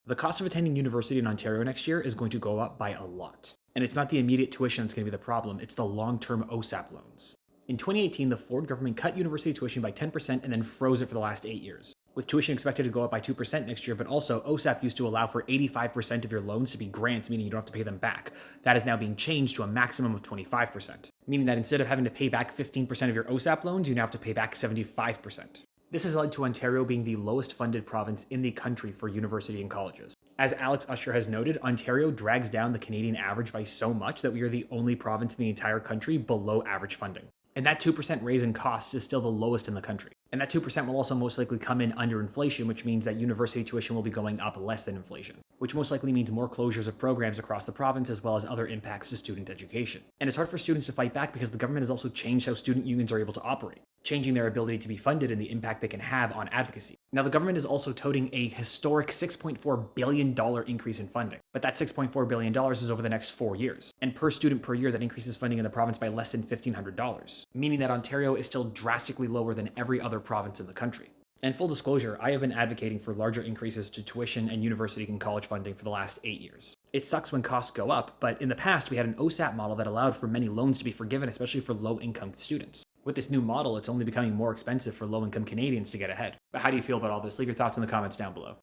The cost of attending university in Ontario next year is going to go up by a lot. And it's not the immediate tuition that's going to be the problem, it's the long-term OSAP loans. In 2018, the Ford government cut university tuition by 10% and then froze it for the last 8 years, with tuition expected to go up by 2% next year, but also OSAP used to allow for 85% of your loans to be grants, meaning you don't have to pay them back. That is now being changed to a maximum of 25%, meaning that instead of having to pay back 15% of your OSAP loans, you now have to pay back 75%. This has led to Ontario being the lowest funded province in the country for university and colleges. As Alex Usher has noted, Ontario drags down the Canadian average by so much that we are the only province in the entire country below average funding. And that 2% raise in costs is still the lowest in the country. And that 2% will also most likely come in under inflation, which means that university tuition will be going up less than inflation, which most likely means more closures of programs across the province as well as other impacts to student education. And it's hard for students to fight back because the government has also changed how student unions are able to operate, changing their ability to be funded and the impact they can have on advocacy. Now, the government is also touting a historic $6.4 billion increase in funding, but that $6.4 billion is over the next 4 years. And per student per year, that increases funding in the province by less than $1,500, meaning that Ontario is still drastically lower than every other province in the country. And full disclosure, I have been advocating for larger increases to tuition and university and college funding for the last 8 years. It sucks when costs go up, but in the past we had an OSAP model that allowed for many loans to be forgiven, especially for low-income students. With this new model, it's only becoming more expensive for low-income Canadians to get ahead. But how do you feel about all this? Leave your thoughts in the comments down below.